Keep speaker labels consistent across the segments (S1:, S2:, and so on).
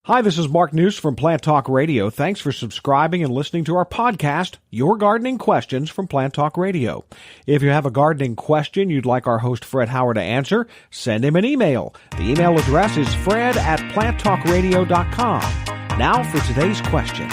S1: Hi, this is Mark News from Plant Talk Radio. Thanks for subscribing and listening to our podcast, Your Gardening Questions from Plant Talk Radio. If you have a gardening question you'd like our host Fred Howard to answer, send him an email. The email address is fred@planttalkradio.com. Now for today's question.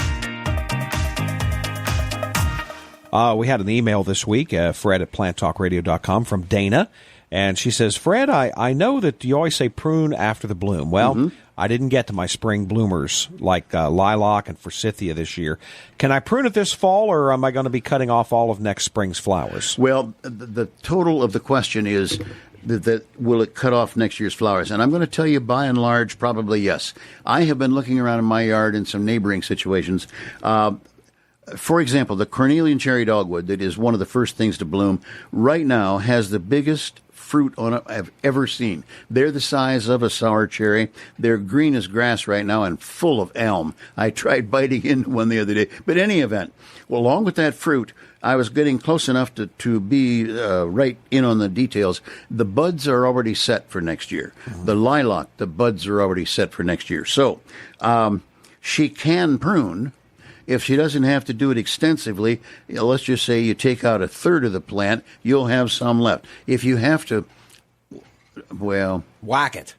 S1: We had an email this week, fred@planttalkradio.com, from Dana. And she says, Fred, I know that you always say prune after the bloom. Well, I didn't get to my spring bloomers like lilac and forsythia this year. Can I prune it this fall, or am I going to be cutting off all of next spring's flowers?
S2: Well, the total of the question is that will it cut off next year's flowers? And I'm going to tell you, by and large, probably yes. I have been looking around in my yard in some neighboring situations. For example, the cornelian cherry dogwood, that is one of the first things to bloom, right now has the biggest fruit on it I've ever seen. They're the size of a sour cherry. They're green as grass right now and full of elm. I tried biting into one the other day. But in any event, well, along with that fruit, I was getting close enough to be right in on the details. The buds are already set for next year. The lilac, the buds are already set for next year. So she can prune. If she doesn't have to do it extensively, let's just say you take out a third of the plant, you'll have some left. If you have to, well,
S1: whack it.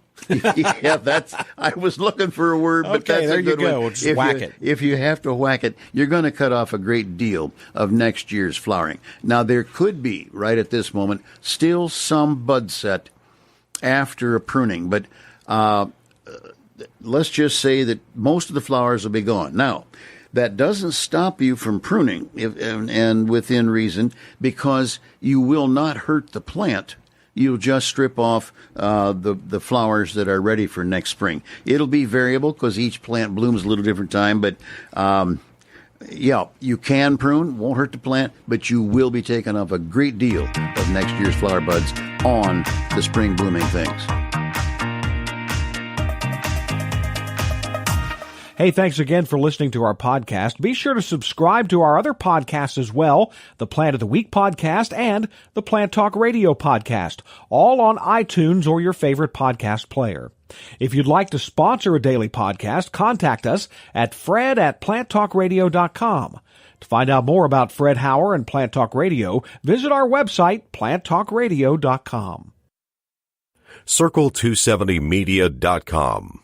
S2: Yeah, I was looking for a word, but
S1: okay,
S2: that's a good
S1: one.
S2: one.
S1: We'll just whack it.
S2: If you have to whack it, you're going to cut off a great deal of next year's flowering. Now, there could be, right at this moment, still some bud set after a pruning, but let's just say that most of the flowers will be gone. Now, that doesn't stop you from pruning, and within reason, because you will not hurt the plant. You'll just strip off the flowers that are ready for next spring. It'll be variable because each plant blooms a little different time, but yeah, you can prune, won't hurt the plant, but you will be taking off a great deal of next year's flower buds on the spring blooming things.
S1: Hey, thanks again for listening to our podcast. Be sure to subscribe to our other podcasts as well, the Plant of the Week podcast and the Plant Talk Radio podcast, all on iTunes or your favorite podcast player. If you'd like to sponsor a daily podcast, contact us at fred@planttalkradio.com. To find out more about Fred Howard and Plant Talk Radio, visit our website, planttalkradio.com.
S3: Circle270media.com